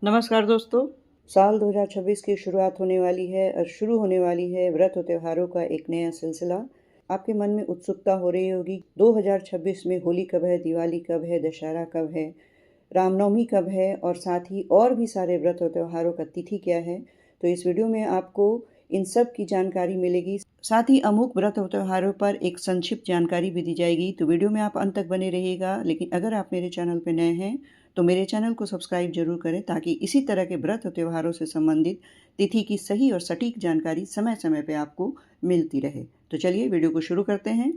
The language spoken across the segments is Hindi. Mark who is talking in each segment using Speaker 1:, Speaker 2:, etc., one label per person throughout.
Speaker 1: नमस्कार दोस्तों। साल 2026 की शुरुआत होने वाली है और शुरू होने वाली है व्रत और त्योहारों का एक नया सिलसिला। आपके मन में उत्सुकता हो रही होगी 2026 में होली कब है, दिवाली कब है, दशहरा कब है, रामनवमी कब है और साथ ही और भी सारे व्रत और त्योहारों का तिथि क्या है। तो इस वीडियो में आपको इन सब की जानकारी मिलेगी। साथ ही अमुक व्रत और त्योहारों पर एक संक्षिप्त जानकारी भी दी जाएगी। तो वीडियो में आप अंत तक बने रहिएगा। लेकिन अगर आप मेरे चैनल पर नए हैं तो मेरे चैनल को सब्सक्राइब जरूर करें ताकि इसी तरह के व्रत और त्योहारों से संबंधित तिथि की सही और सटीक जानकारी समय समय पर आपको मिलती रहे। तो चलिए वीडियो को शुरू करते हैं।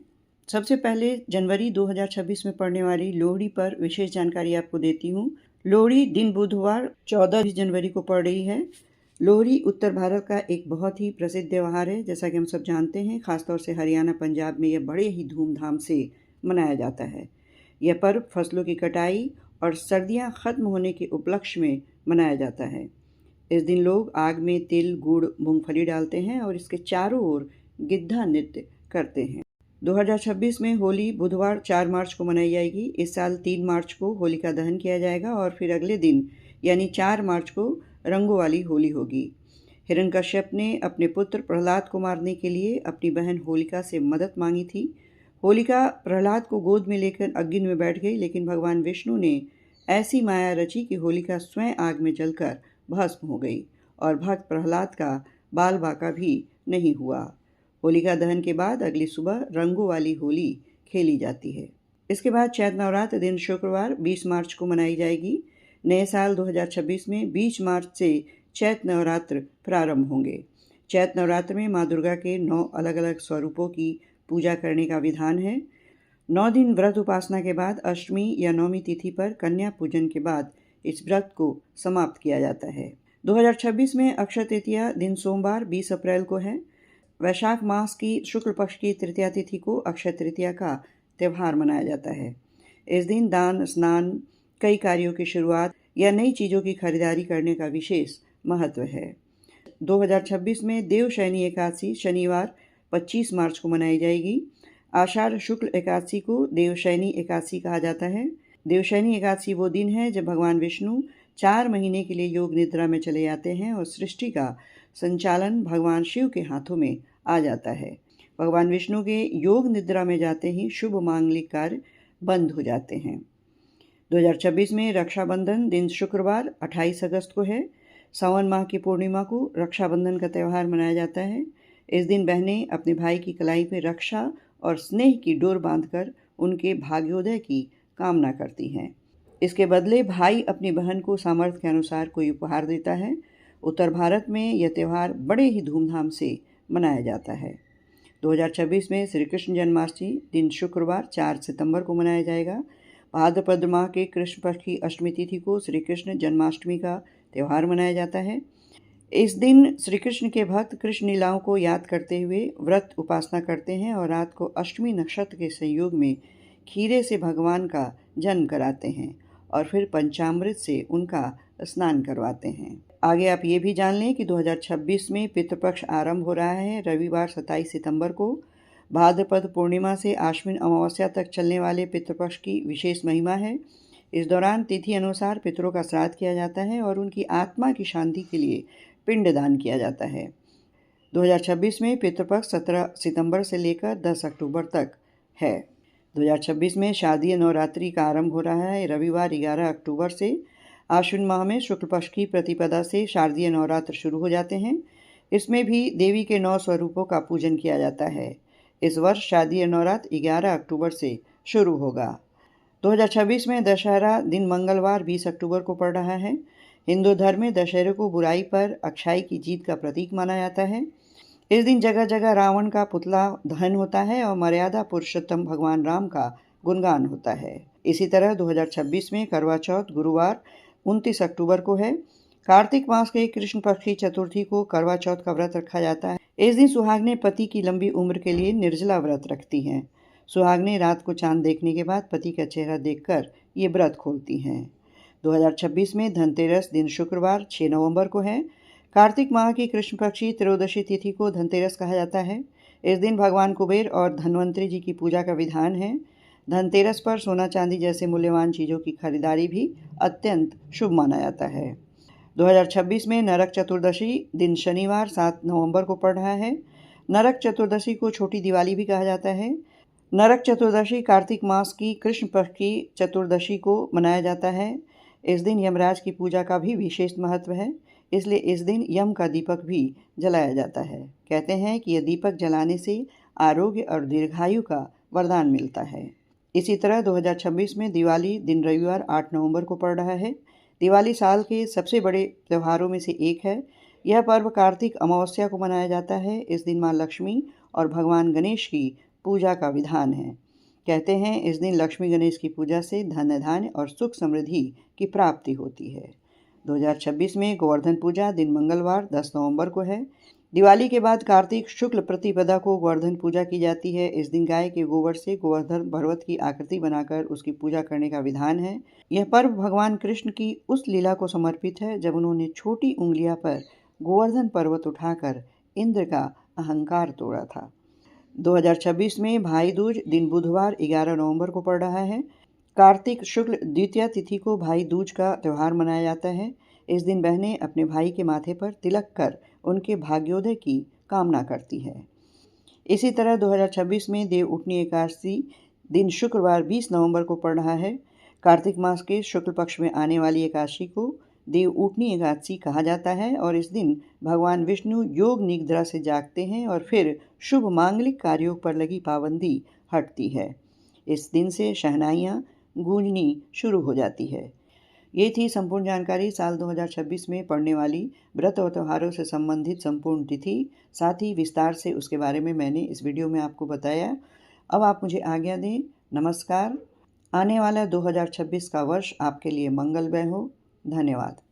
Speaker 1: सबसे पहले जनवरी 2026 में पड़ने वाली लोहड़ी पर विशेष जानकारी आपको देती हूँ। लोहड़ी दिन बुधवार 14 जनवरी को पड़ रही है। लोहड़ी उत्तर भारत का एक बहुत ही प्रसिद्ध त्यौहार है, जैसा कि हम सब जानते हैं। खासतौर से हरियाणा, पंजाब में यह बड़े ही धूमधाम से मनाया जाता है। यह पर्व फसलों की कटाई और सर्दियां खत्म होने के उपलक्ष्य में मनाया जाता है। इस दिन लोग आग में तिल, गुड़, मूंगफली डालते हैं और इसके चारों ओर गिद्धा नृत्य करते हैं। 2026 में होली बुधवार 4 मार्च को मनाई जाएगी। इस साल 3 मार्च को होलिका दहन किया जाएगा और फिर अगले दिन यानी 4 मार्च को रंगों वाली होली होगी। हिरण्यकश्यप ने अपने पुत्र प्रहलाद को मारने के लिए अपनी बहन होलिका से मदद मांगी थी। होलिका प्रहलाद को गोद में लेकर अग्नि में बैठ गई, लेकिन भगवान विष्णु ने ऐसी माया रची कि होलिका स्वयं आग में जलकर भस्म हो गई और भक्त प्रहलाद का बाल बाका भी नहीं हुआ। होलिका दहन के बाद अगली सुबह रंगों वाली होली खेली जाती है। इसके बाद चैत्र नवरात्र दिन शुक्रवार 20 मार्च को मनाई जाएगी। नए साल 2026 में 20 मार्च से चैत्र नवरात्र प्रारंभ होंगे। चैत्र नवरात्र में माँ दुर्गा के 9 अलग अलग स्वरूपों की पूजा करने का विधान है। 9 दिन व्रत उपासना के बाद अष्टमी या नवमी तिथि पर कन्या पूजन के बाद इस व्रत को समाप्त किया जाता है। 2026 में अक्षय तृतीया दिन सोमवार 20 अप्रैल को है। वैशाख मास की शुक्ल पक्ष की तृतीया तिथि को अक्षय तृतीया का त्यौहार मनाया जाता है। इस दिन दान, स्नान, कई कार्यों की शुरुआत या नई चीज़ों की खरीदारी करने का विशेष महत्व है। 2026 में देवशयनी एकादशी शनिवार 25 मार्च को मनाई जाएगी। आषाढ़ शुक्ल एकादशी को देवशयनी एकादशी कहा जाता है। देवशयनी एकादशी वो दिन है जब भगवान विष्णु 4 महीने के लिए योग निद्रा में चले जाते हैं और सृष्टि का संचालन भगवान शिव के हाथों में आ जाता है। भगवान विष्णु के योग निद्रा में जाते ही शुभ मांगलिक कार्य बंद हो जाते हैं। 2026 में रक्षाबंधन दिन शुक्रवार 28 अगस्त को है। सावन माह की पूर्णिमा को रक्षाबंधन का त्यौहार मनाया जाता है। इस दिन बहनें अपने भाई की कलाई पर रक्षा और स्नेह की डोर बांधकर उनके भाग्योदय की कामना करती हैं। इसके बदले भाई अपनी बहन को सामर्थ्य के अनुसार कोई उपहार देता है। उत्तर भारत में यह त्यौहार बड़े ही धूमधाम से मनाया जाता है। 2026 में श्री कृष्ण जन्माष्टमी दिन शुक्रवार 4 सितंबर को मनाया जाएगा। भाद्रपद माह के कृष्ण पक्ष की अष्टमी तिथि को श्री कृष्ण जन्माष्टमी का त्यौहार मनाया जाता है। इस दिन श्री कृष्ण के भक्त कृष्ण लीलाओं को याद करते हुए व्रत उपासना करते हैं और रात को अष्टमी नक्षत्र के संयोग में खीरे से भगवान का जन्म कराते हैं और फिर पंचामृत से उनका स्नान करवाते हैं। आगे आप ये भी जान लें कि 2026 में पितृपक्ष आरंभ हो रहा है। रविवार 27 सितंबर को भाद्रपद पूर्णिमा से आश्विन अमावस्या तक चलने वाले पितृपक्ष की विशेष महिमा है। इस दौरान तिथि अनुसार पितरों का श्राद्ध किया जाता है और उनकी आत्मा की शांति के लिए पिंडदान किया जाता है। 2026 में पितृपक्ष 17 सितंबर से लेकर 10 अक्टूबर तक है। 2026 में शारदीय नवरात्रि का आरंभ हो रहा है। रविवार 11 अक्टूबर से आश्विन माह में शुक्ल पक्ष की प्रतिपदा से शारदीय नवरात्र शुरू हो जाते हैं। इसमें भी देवी के 9 स्वरूपों का पूजन किया जाता है। इस वर्ष शारदीय नवरात्र 11 अक्टूबर से शुरू होगा। 2026 में दशहरा दिन मंगलवार 20 अक्टूबर को पड़ रहा है। हिंदू धर्म में दशहरे को बुराई पर अच्छाई की जीत का प्रतीक माना जाता है। इस दिन जगह जगह रावण का पुतला दहन होता है और मर्यादा पुरुषोत्तम भगवान राम का गुणगान होता है। इसी तरह 2026 में करवा चौथ गुरुवार 29 अक्टूबर को है। कार्तिक मास के कृष्ण पक्ष की चतुर्थी को करवा चौथ का व्रत रखा जाता है। इस दिन सुहागनें पति की लंबी उम्र के लिए निर्जला व्रत रखती हैं। सुहागनें रात को चांद देखने के बाद पति का चेहरा देखकर ये व्रत खोलती हैं। 2026 में धनतेरस दिन शुक्रवार 6 नवंबर को है। कार्तिक माह की कृष्ण पक्षी त्रयोदशी तिथि को धनतेरस कहा जाता है। इस दिन भगवान कुबेर और धन्वंतरी जी की पूजा का विधान है। धनतेरस पर सोना चांदी जैसे मूल्यवान चीज़ों की खरीदारी भी अत्यंत शुभ माना जाता है। 2026 में नरक चतुर्दशी दिन शनिवार 7 नवंबर को पड़ रहा है। नरक चतुर्दशी को छोटी दिवाली भी कहा जाता है। नरक चतुर्दशी कार्तिक मास की कृष्ण पक्ष की चतुर्दशी को मनाया जाता है। इस दिन यमराज की पूजा का भी विशेष महत्व है, इसलिए इस दिन यम का दीपक भी जलाया जाता है। कहते हैं कि यह दीपक जलाने से आरोग्य और दीर्घायु का वरदान मिलता है। इसी तरह 2026 में दिवाली दिन रविवार 8 नवंबर को पड़ रहा है। दिवाली साल के सबसे बड़े त्योहारों में से एक है। यह पर्व कार्तिक अमावस्या को मनाया जाता है। इस दिन माँ लक्ष्मी और भगवान गणेश की पूजा का विधान है। कहते हैं इस दिन लक्ष्मी गणेश की पूजा से धन धान्य और सुख समृद्धि की प्राप्ति होती है। 2026 में गोवर्धन पूजा दिन मंगलवार 10 नवंबर को है। दिवाली के बाद कार्तिक शुक्ल प्रतिपदा को गोवर्धन पूजा की जाती है। इस दिन गाय के गोबर से गोवर्धन पर्वत की आकृति बनाकर उसकी पूजा करने का विधान है। यह पर्व भगवान कृष्ण की उस लीला को समर्पित है जब उन्होंने छोटी उंगलियां पर गोवर्धन पर्वत उठाकर इंद्र का अहंकार तोड़ा था। 2026 में भाई दूज दिन बुधवार 11 नवंबर को पड़ रहा है। कार्तिक शुक्ल द्वितीया तिथि को भाई दूज का त्यौहार मनाया जाता है। इस दिन बहनें अपने भाई के माथे पर तिलक कर उनके भाग्योदय की कामना करती है। इसी तरह 2026 में देव उठनी एकादशी दिन शुक्रवार 20 नवंबर को पड़ रहा है। कार्तिक मास के शुक्ल पक्ष में आने वाली एकादशी को देव उठनी एकादशी कहा जाता है और इस दिन भगवान विष्णु योग निद्रा से जागते हैं और फिर शुभ मांगलिक कार्यों पर लगी पाबंदी हटती है। इस दिन से शहनाइयाँ गूंजनी शुरू हो जाती है। ये थी संपूर्ण जानकारी साल 2026 में पड़ने वाली व्रत और त्योहारों से संबंधित संपूर्ण तिथि। साथ ही विस्तार से उसके बारे में मैंने इस वीडियो में आपको बताया। अब आप मुझे आज्ञा दें। नमस्कार। आने वाला 2026 का वर्ष आपके लिए मंगलमय हो। धन्यवाद।